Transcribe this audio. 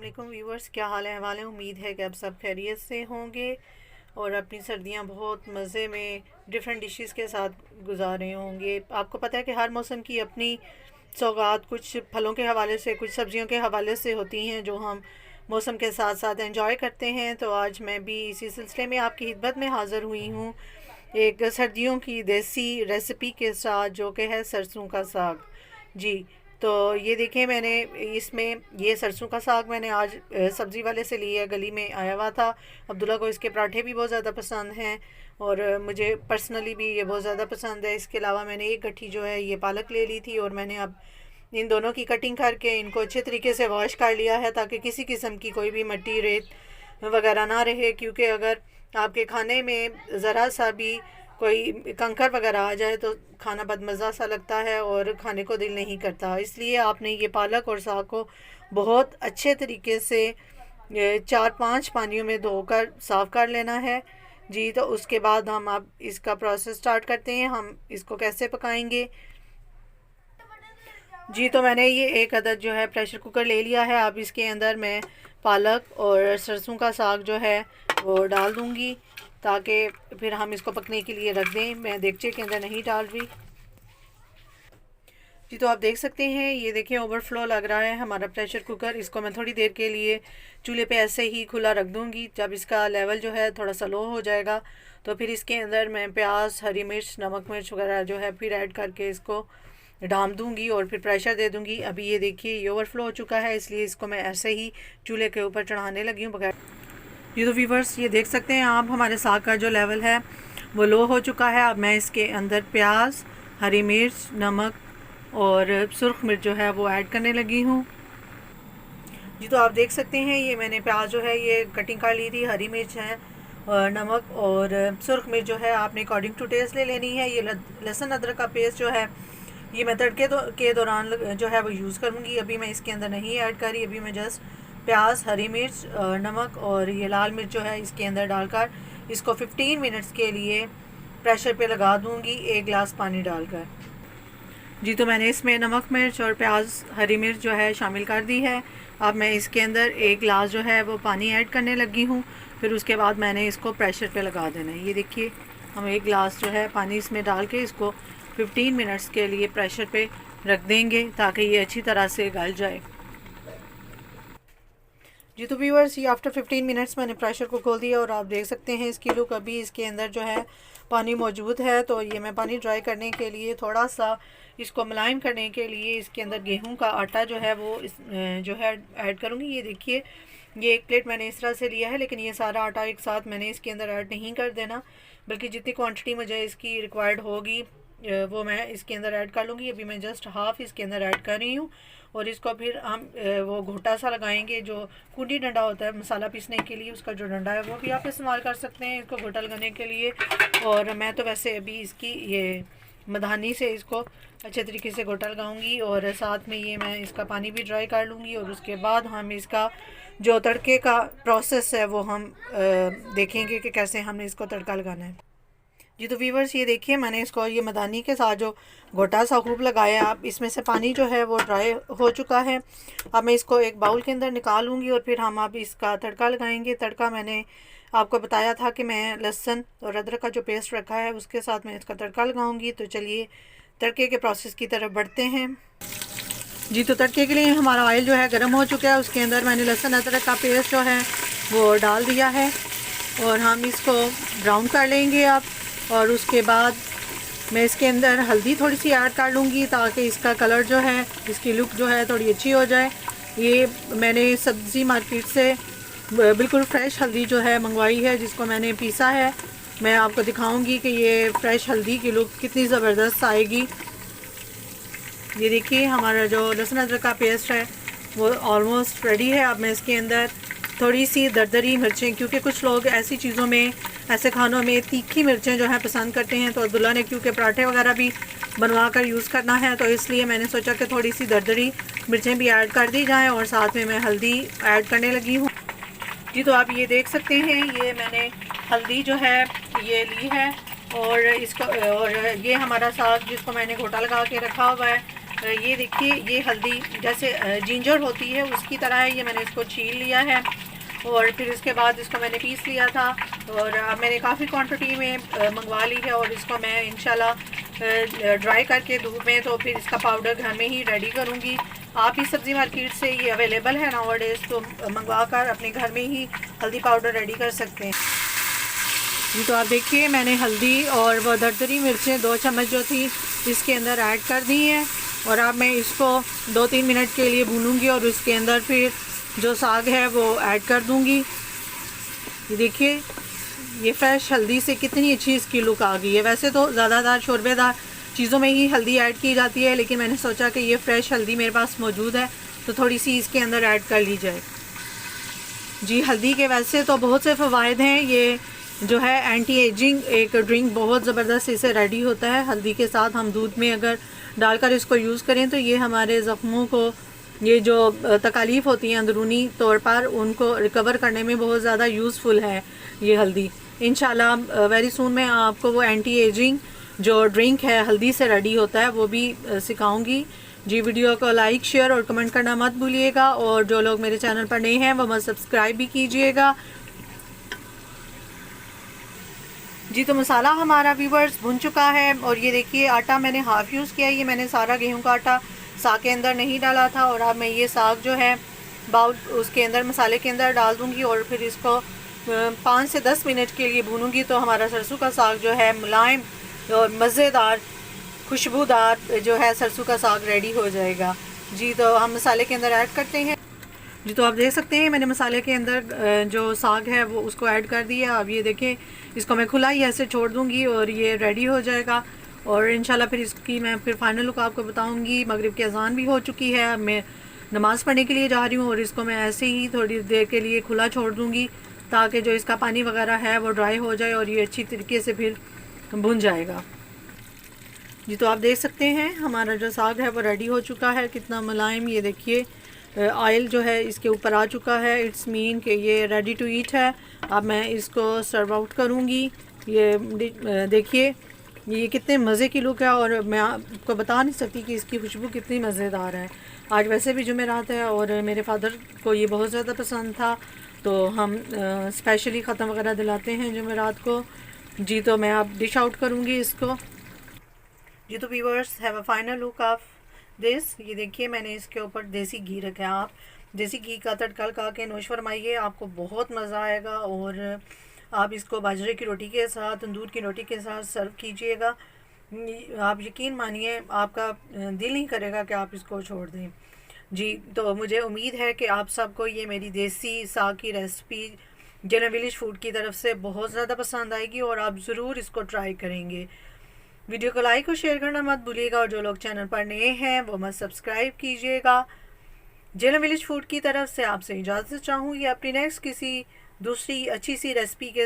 वालेकुम व्यूवर्स, क्या हाल है हवाले। उम्मीद है कि आप सब खैरियत से होंगे और अपनी सर्दियां बहुत मज़े में डिफरेंट डिशेस के साथ गुजार रहे होंगे। आपको पता है कि हर मौसम की अपनी सौगात कुछ फलों के हवाले से, कुछ सब्जियों के हवाले से होती हैं जो हम मौसम के साथ साथ एंजॉय करते हैं। तो आज मैं भी इसी सिलसिले में आपकी खिदमत में हाज़िर हुई हूँ एक सर्दियों की देसी रेसिपी के साथ, जो कि है सरसों का साग। जी, तो ये देखिए, मैंने इसमें ये सरसों का साग मैंने आज सब्ज़ी वाले से लिया, गली में आया हुआ था। अब्दुल्ला को इसके पराठे भी बहुत ज़्यादा पसंद हैं और मुझे पर्सनली भी ये बहुत ज़्यादा पसंद है। इसके अलावा मैंने एक गट्ठी जो है ये पालक ले ली थी और मैंने अब इन दोनों की कटिंग करके इनको अच्छे तरीके से वॉश कर लिया है, ताकि किसी किस्म की कोई भी मिट्टी, रेत वगैरह ना रहे। क्योंकि अगर आपके खाने में ज़रा सा भी कोई कंकर वगैरह आ जाए तो खाना बदमज़ा सा लगता है और खाने को दिल नहीं करता। इसलिए आपने ये पालक और साग को बहुत अच्छे तरीके से 4-5 पानियों में धोकर साफ़ कर लेना है। जी, तो उसके बाद हम अब इसका प्रोसेस स्टार्ट करते हैं। हम इसको कैसे पकाएंगे। जी, तो मैंने ये एक अदद जो है प्रेशर कुकर ले लिया है। अब इसके अंदर मैं पालक और सरसों का साग जो है वो डाल दूँगी, ताकि फिर हम इसको पकने के लिए रख दें। मैं देगचे के अंदर नहीं डाल रही। जी, तो आप देख सकते हैं, ये देखिए ओवरफ्लो लग रहा है हमारा प्रेशर कुकर। इसको मैं थोड़ी देर के लिए चूल्हे पे ऐसे ही खुला रख दूँगी। जब इसका लेवल जो है थोड़ा सा लो हो जाएगा तो फिर इसके अंदर मैं प्याज, हरी मिर्च, नमक मिर्च वगैरह जो है फिर ऐड करके इसको डाम दूँगी और फिर प्रेशर दे दूँगी। अभी ये देखिए ये ओवरफ्लो हो चुका है, इसलिए इसको मैं ऐसे ही चूल्हे के ऊपर चढ़ाने लगी हूँ बगैर। ये तो व्यूवर्स, ये देख सकते हैं आप, हमारे साग का जो लेवल है वो लो हो चुका है। अब मैं इसके अंदर प्याज, हरी मिर्च, नमक और सुर्ख मिर्च जो है वो ऐड करने लगी हूँ। जी, तो आप देख सकते हैं, ये मैंने प्याज जो है ये कटिंग कर ली थी, हरी मिर्च है और नमक और सुर्ख मिर्च जो है आपने अकॉर्डिंग टू टेस्ट ले लेनी है। ये लहसुन अदरक का पेस्ट जो है ये मैं तड़के के दौरान जो है वो यूज़ करूँगी। अभी मैं इसके अंदर नहीं ऐड करी। अभी मैं जस्ट प्याज, हरी मिर्च, नमक और ये लाल मिर्च जो है इसके अंदर डालकर इसको 15 मिनट्स के लिए प्रेशर पे लगा दूँगी, 1 गिलास पानी डालकर। जी, तो मैंने इसमें नमक, मिर्च और प्याज, हरी मिर्च जो है शामिल कर दी है। अब मैं इसके अंदर 1 गिलास जो है वो पानी ऐड करने लगी हूँ। फिर उसके बाद मैंने इसको प्रेशर पे लगा देना है। ये देखिए, हम 1 गिलास जो है पानी इसमें डाल के इसको 15 मिनट्स के लिए प्रेशर पे रख देंगे, ताकि ये अच्छी तरह से गल जाए। जी, तो व्यूअर्स, ये आफ्टर 15 मिनट्स मैंने प्रेशर को खोल दिया और आप देख सकते हैं इसकी लुक। अभी इसके अंदर जो है पानी मौजूद है। तो ये मैं पानी ड्राई करने के लिए, थोड़ा सा इसको मुलायम करने के लिए इसके अंदर गेहूं का आटा जो है वो जो है ऐड करूँगी। ये देखिए, ये एक प्लेट मैंने इस तरह से लिया है, लेकिन ये सारा आटा एक साथ मैंने इसके अंदर ऐड नहीं कर देना, बल्कि जितनी क्वांटिटी मुझे इसकी रिक्वायर्ड होगी वो मैं इसके अंदर ऐड कर लूँगी। अभी मैं जस्ट हाफ़ इसके अंदर ऐड कर रही हूँ और इसको फिर हम वो घोटा सा लगाएंगे। जो कुंडी डंडा होता है मसाला पीसने के लिए, उसका जो डंडा है वो भी आप इस्तेमाल कर सकते हैं इसको घोटा लगाने के लिए। और मैं तो वैसे अभी इसकी ये मधानी से इसको अच्छे तरीके से घोटा लगाऊंगी और साथ में ये मैं इसका पानी भी ड्राई कर लूँगी। और उसके बाद हम इसका जो तड़के का प्रोसेस है वो हम देखेंगे कि कैसे हमने इसको तड़का लगाना है। जी, तो व्यूवर्स, ये देखिए, मैंने इसको ये मदानी के साथ जो घोटा सा खूब लगाया, अब इसमें से पानी जो है वो ड्राई हो चुका है। अब मैं इसको एक बाउल के अंदर निकालूंगी और फिर हम अब इसका तड़का लगाएंगे। तड़का मैंने आपको बताया था कि मैं लहसुन और अदरक का जो पेस्ट रखा है उसके साथ मैं इसका तड़का लगाऊंगी। तो चलिए तड़के के प्रोसेस की तरफ बढ़ते हैं। जी, तो तड़के के लिए हमारा ऑयल जो है गर्म हो चुका है। उसके अंदर मैंने लहसुन अदरक का पेस्ट जो है वो डाल दिया है और हम इसको ब्राउन कर लेंगे अब। और उसके बाद मैं इसके अंदर हल्दी थोड़ी सी ऐड कर लूँगी, ताकि इसका कलर जो है, इसकी लुक जो है थोड़ी अच्छी हो जाए। ये मैंने सब्ज़ी मार्केट से बिल्कुल फ़्रेश हल्दी जो है मंगवाई है, जिसको मैंने पीसा है। मैं आपको दिखाऊंगी कि ये फ़्रेश हल्दी की लुक कितनी ज़बरदस्त आएगी। ये देखिए, हमारा जो लहसुन अदरक का पेस्ट है वो ऑलमोस्ट रेडी है। अब मैं इसके अंदर थोड़ी सी दरदरी मिर्चें, क्योंकि कुछ लोग ऐसी चीज़ों में, ऐसे खानों में तीखी मिर्चें जो है पसंद करते हैं, तो अब्दुल्ला ने क्योंकि पराठे वगैरह भी बनवा कर यूज़ करना है, तो इसलिए मैंने सोचा कि थोड़ी सी दरदरी मिर्चें भी ऐड कर दी जाएँ। और साथ में मैं हल्दी ऐड करने लगी हूँ। जी, तो आप ये देख सकते हैं, ये मैंने हल्दी जो है ये ली है और इसको, और ये हमारा साग जिसको मैंने घोटा लगा के रखा हुआ है ये देखिए, ये हल्दी जैसे जिंजर होती है उसकी तरह है। ये मैंने इसको छील लिया है और फिर इसके बाद इसको मैंने पीस लिया था और मैंने काफ़ी क्वांटिटी में मंगवा ली है और इसको मैं इंशाल्लाह ड्राई करके धूप में तो फिर इसका पाउडर घर में ही रेडी करूँगी। आप ही सब्ज़ी मार्केट से ये अवेलेबल है नाउअडेज़, तो मंगवा कर अपने घर में ही हल्दी पाउडर रेडी कर सकते हैं। जी तो आप देखिए, मैंने हल्दी और वो दरदरी मिर्चें 2 चम्मच जो थी इसके अंदर ऐड कर दी हैं और अब मैं इसको 2-3 मिनट के लिए भूनूंगी और उसके अंदर फिर जो साग है वो ऐड कर दूंगी। ये देखिए, ये फ्रेश हल्दी से कितनी अच्छी इसकी लुक आ गई है। वैसे तो ज़्यादातर शोरबेदार चीज़ों में ही हल्दी ऐड की जाती है, लेकिन मैंने सोचा कि ये फ्रेश हल्दी मेरे पास मौजूद है तो थोड़ी सी इसके अंदर ऐड कर ली जाए। जी, हल्दी के वैसे तो बहुत से फ़वाइद हैं। ये जो है एंटी एजिंग एक ड्रिंक बहुत ज़बरदस्त इसे रेडी होता है। हल्दी के साथ हम दूध में अगर डालकर इसको यूज़ करें तो ये हमारे ज़ख्मों को, ये जो तकालीफ होती हैं अंदरूनी तौर पर, उनको रिकवर करने में बहुत ज़्यादा यूज़फुल है ये हल्दी। इंशाल्लाह वेरी सून मैं आपको वो एंटी एजिंग जो ड्रिंक है हल्दी से रेडी होता है वो भी सिखाऊंगी। जी, वीडियो को लाइक, शेयर और कमेंट करना मत भूलिएगा और जो लोग मेरे चैनल पर नए हैं वो मत सब्सक्राइब भी कीजिएगा। जी तो मसाला हमारा व्यूवर्स भुन चुका है और ये देखिए, आटा मैंने हाफ़ यूज़ किया। ये मैंने सारा गेहूं का आटा साग के अंदर नहीं डाला था और अब मैं ये साग जो है बाउल उसके अंदर मसाले के अंदर डाल दूंगी और फिर इसको 5 से 10 मिनट के लिए भूनूंगी तो हमारा सरसों का साग जो है मुलायम और मज़ेदार खुशबूदार जो है सरसों का साग रेडी हो जाएगा। जी तो हम मसाले के अंदर ऐड करते हैं। जी तो आप देख सकते हैं मैंने मसाले के अंदर जो साग है वो उसको ऐड कर दिया। अब ये देखें, इसको मैं खुला ही ऐसे छोड़ दूंगी और ये रेडी हो जाएगा और इंशाल्लाह फिर इसकी मैं फिर फाइनल लुक आपको बताऊंगी। मगरिब की अजान भी हो चुकी है, अब मैं नमाज़ पढ़ने के लिए जा रही हूँ और इसको मैं ऐसे ही थोड़ी देर के लिए खुला छोड़ दूँगी ताकि जो इसका पानी वगैरह है वो ड्राई हो जाए और ये अच्छी तरीके से फिर भुन जाएगा। जी तो आप देख सकते हैं हमारा जो साग है वो रेडी हो चुका है, कितना मुलायम। ये देखिए, ऑयल जो है इसके ऊपर आ चुका है। इट्स मीन कि ये रेडी टू ईट है। अब मैं इसको सर्व आउट करूँगी। ये देखिए, ये कितने मज़े की लुक है और मैं आपको बता नहीं सकती कि इसकी खुशबू कितनी मज़ेदार है। आज वैसे भी जुमेरात है और मेरे फादर को ये बहुत ज़्यादा पसंद था तो हम स्पेशली ख़त्म वगैरह दिलाते हैं जुमेरात को। जी तो मैं अब डिश आउट करूँगी इसको। जी तो viewers, have a final look of this. ये देखिए, मैंने इसके ऊपर देसी घी रखा है। आप देसी घी का तड़का लगा के नोश फरमाइए, आपको बहुत मज़ा आएगा और आप इसको बाजरे की रोटी के साथ, तंदूर की रोटी के साथ सर्व कीजिएगा। आप यकीन मानिए, आपका दिल नहीं करेगा कि आप इसको छोड़ दें। जी तो मुझे उम्मीद है कि आप सबको ये मेरी देसी साग की रेसिपी जेना विलेज फूड की तरफ से बहुत ज़्यादा पसंद आएगी और आप ज़रूर इसको ट्राई करेंगे। वीडियो को लाइक और शेयर करना मत भूलिएगा और जो लोग चैनल पर नए हैं वो मत सब्सक्राइब कीजिएगा। जेना विलेज फूड की तरफ से आपसे इजाज़त चाहूँगी अपनी नेक्स्ट किसी दूसरी अच्छी सी रेसिपी के